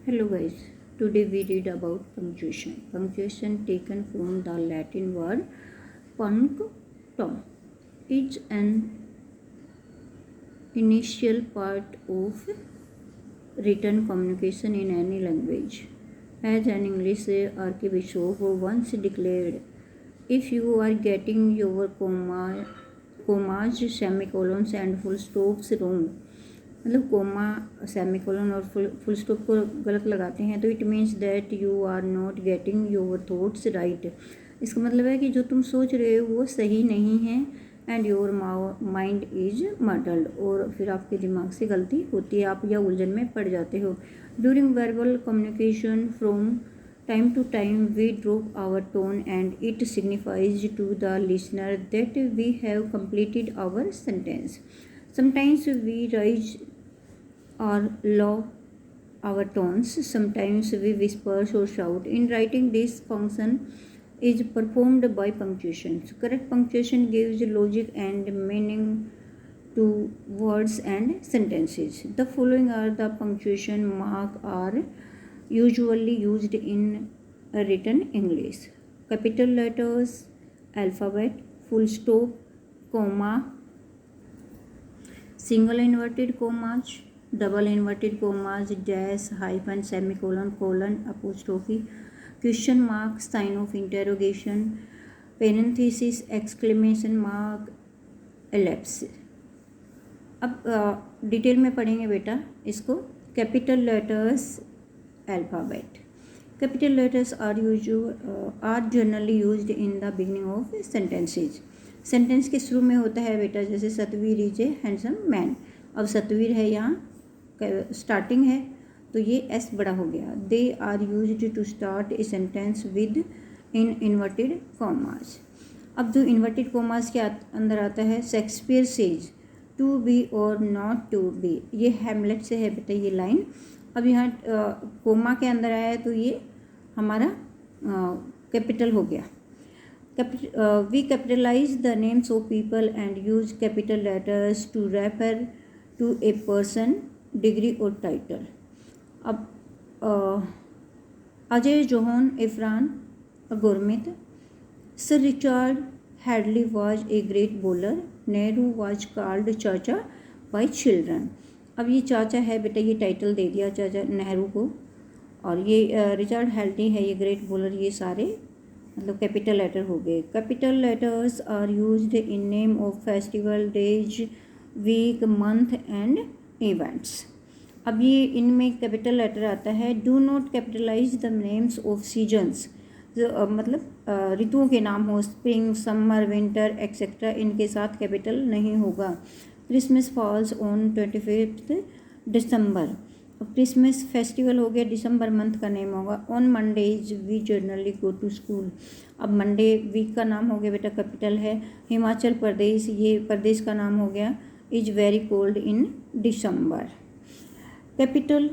Hello guys, today we read about punctuation. Punctuation taken from the Latin word punctum. It's an initial part of written communication in any language. As an English archbishop once declared, if you are getting your commas, semicolons and full stops wrong, मतलब comma semicolon और full stop को गलत लगाते हैं तो it means that you are not getting your thoughts right. इसका मतलब है कि जो तुम सोच रहे हो वो सही नहीं है and your mind is muddled, और फिर आपके दिमाग से गलती होती है, आप या उलझन में पड़ जाते हो। During verbal communication from time to time we drop our tone and it signifies to the listener that we have completed our sentence. Sometimes we raise or lower our tones, sometimes we whisper or shout. In writing, this function is performed by punctuation. Correct punctuation gives logic and meaning to words and sentences. The following are the punctuation marks are usually used in written English: capital letters, alphabet, full stop, comma, single inverted commas, double inverted commas, dash, hyphen, semicolon, colon, apostrophe, question mark, sign of interrogation, parenthesis, exclamation mark, ellipse. अब detail में पढ़ेंगे बेटा इसको। Capital letters, alphabet. Capital letters are generally used in the beginning of sentences. Sentence के शुरू में होता है बेटा, जैसे Satvir is a handsome man. अब सतवीर है, यहाँ स्टार्टिंग है तो ये एस बड़ा हो गया। They are used to start a sentence with in inverted commas. अब जो इन्वर्टेड कॉमास के अंदर आता है, शेक्सपियर सेज टू बी और नॉट टू बी, ये हैमलेट से है बेटा ये लाइन। अब यहाँ कोमा के अंदर आया है तो ये हमारा कैपिटल हो गया। We capitalize the names of people and use capital letters to refer to a person, degree और टाइटल। अब Ajay John Irfan Gurmeet. Sir Richard Hadlee was a great bowler. Nehru was called chacha by children. अब ये चाचा है बेटा, ये टाइटल दे दिया चाचा नेहरू को, और ये रिचर्ड हेल्टी है, ये ग्रेट बॉलर, ये सारे मतलब कैपिटल लेटर हो गए। Capital letters are used in name of festival, days, week, month and events. अब ये इनमें कैपिटल लेटर आता है। Do not capitalize the names of seasons, जो मतलब ऋतुओं के नाम हो, स्प्रिंग, समर, विंटर एक्सेट्रा, इनके साथ कैपिटल नहीं होगा। Christmas falls on 25 December. अब क्रिसमस फेस्टिवल हो गया, दिसंबर मंथ का नेम होगा। On Mondays we generally go to school. अब मंडे वीक का नाम हो गया बेटा, कैपिटल है। हिमाचल प्रदेश, ये प्रदेश का नाम हो गया। Is very cold in December. Capital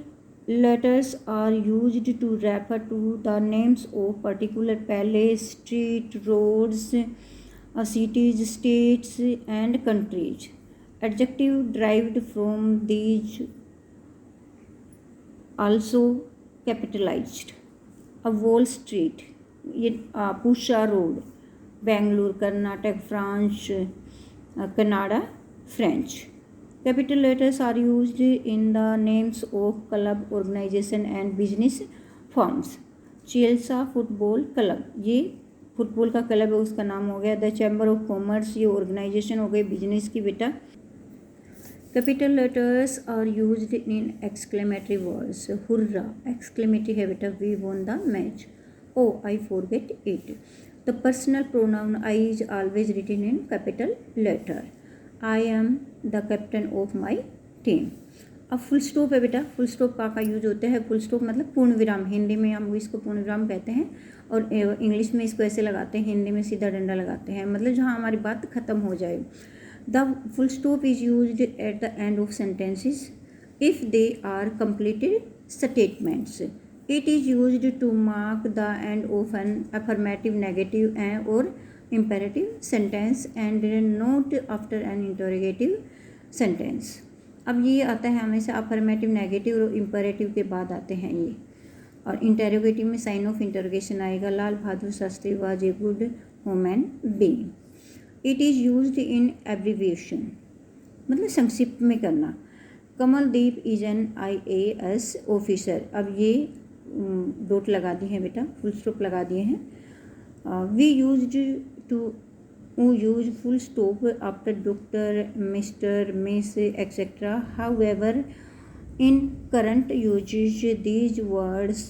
letters are used to refer to the names of particular palace, street, roads, cities, states and countries. Adjective derived from these also capitalized. A Wall Street, ये Pusha Road, Bangalore, Karnataka, France, Canada, French. Capital letters are used in the names of club, organization and business firms. Chelsea football club, ये football का club है, उसका नाम हो गया। The chamber of commerce, ये organization हो गई बिजनेस की बेटा। Capital letters are used in exclamatory words. Hurrah exclamatory है बेटा, we won the match. Oh I forget it. The personal pronoun I is always written in capital letter. I am the captain of my team. अब full stop है बेटा, full stop का use होता है। Full stop मतलब पूर्ण विराम, हिंदी में हम इसको पूर्ण विराम कहते हैं और इंग्लिश में इसको ऐसे लगाते हैं, हिंदी में सीधा डंडा लगाते हैं, मतलब जहाँ हमारी बात ख़त्म हो जाए। The full stop is used at the end of sentences if they are completed statements. It is used to mark the end of an affirmative, negative और imperative sentence and not after an interrogative sentence. अब ये आता है हमेशा affirmative, negative और imperative के बाद आते हैं ये। और इंटेरोगेटिव में साइन ऑफ इंटरोगेशन आएगा। Lal Bahadur Shastri was a good human being. It is used in abbreviation, मतलब संक्षिप्त में करना। Kamaldeep is an IAS officer. अब ये डॉट लगा दिए हैं बेटा, फुल स्टॉप लगा दिए हैं। We used to use full stop after doctor, Mr., Miss, etc. However, in current usage, these words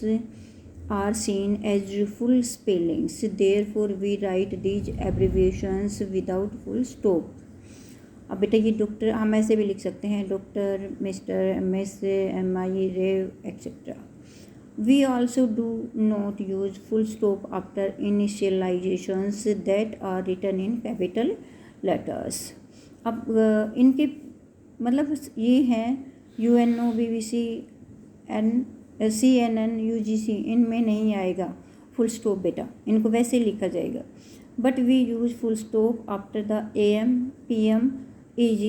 are seen as full spellings. Therefore, we write these abbreviations without full stop. अब बेटा ये doctor हम ऐसे भी लिख सकते हैं, doctor, mister, miss, MI, rev, etcetera. We also do not use full stop after initializations that are written in capital letters. अब इनके मतलब ये हैं UNO, BBC, CNN, UGC, इनमें नहीं आएगा फुल स्टॉप बेटा, इनको वैसे लिखा जाएगा। But we use full stop after the AM, PM, AG,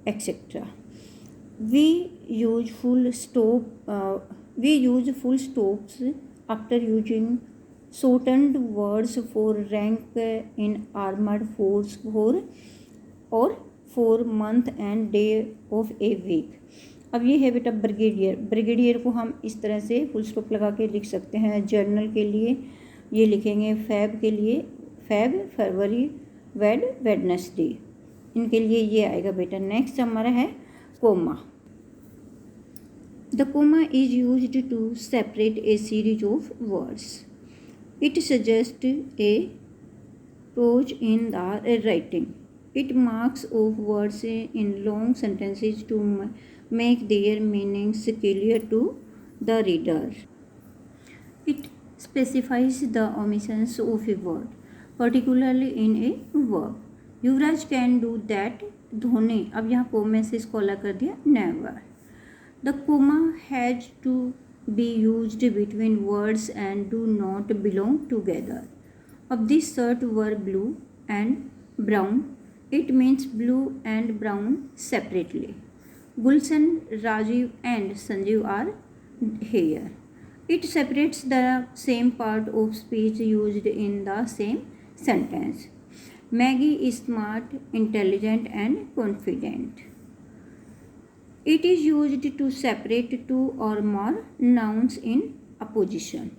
etcetera. We use full stops after using shortened words for rank in armed force or for month and day of a week. अब ये है बेटा brigadier. Brigadier को हम इस तरह से full stop लगा के लिख सकते हैं। जर्नल के लिए ये लिखेंगे, फैब के लिए फैब, फरवरी, वेडनेसडे, इनके लिए ये आएगा बेटा। नेक्स्ट हमारा है coma. The comma is used to separate a series of words. It suggests a pause in the writing. It marks off words in long sentences to make their meanings clear to the reader. It specifies the omissions of a word, particularly in a verb. Yuvraj can do that. धोने, अब यहाँ कोमे से इसको अलग कर दिया, never. The comma has to be used between words and do not belong together. Of this shirt were blue and brown. It means blue and brown separately. Gulshan, Rajiv and Sanjeev are here. It separates the same part of speech used in the same sentence. Maggie is smart, intelligent and confident. It is used to separate two or more nouns in opposition.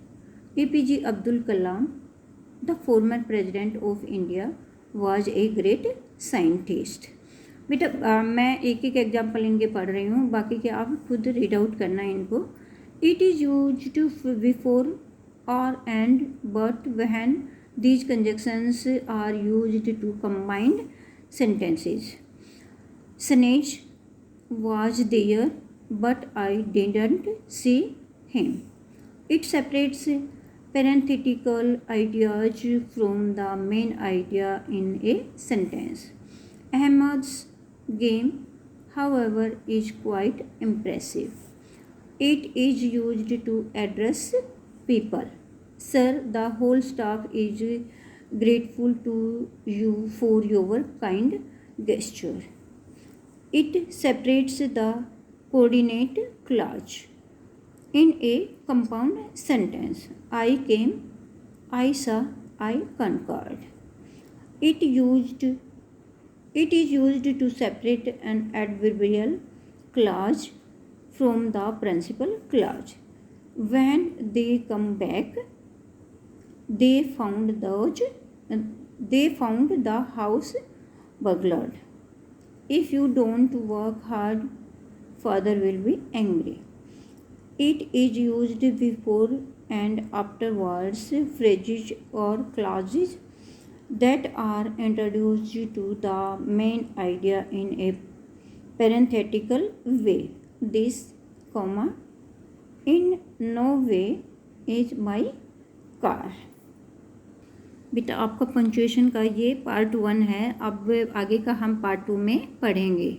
APJ Abdul Kalam, the former president of India, was a great scientist. बेटा मैं एक एक example इनके पढ़ रही हूँ, बाकी के आप खुद रीड आउट करना है इनको। It is used before or and but when these conjunctions are used to combine sentences. Sneeze was there but I didn't see him. It separates parenthetical ideas from the main idea in a sentence. Ahmed's game, however, is quite impressive. It is used to address people. Sir, the whole staff is grateful to you for your kind gesture. It separates the coordinate clause in a compound sentence. I came, I saw, I concurred. It is used to separate an adverbial clause from the principal clause. When they come back, they found the house burglared. If you don't work hard, father will be angry. It is used before and afterwards phrases or clauses that are introduced to the main idea in a parenthetical way. This comma in no way is my car. बेटा आपका punctuation का ये part 1 है। अब आगे का हम part 2 में पढ़ेंगे।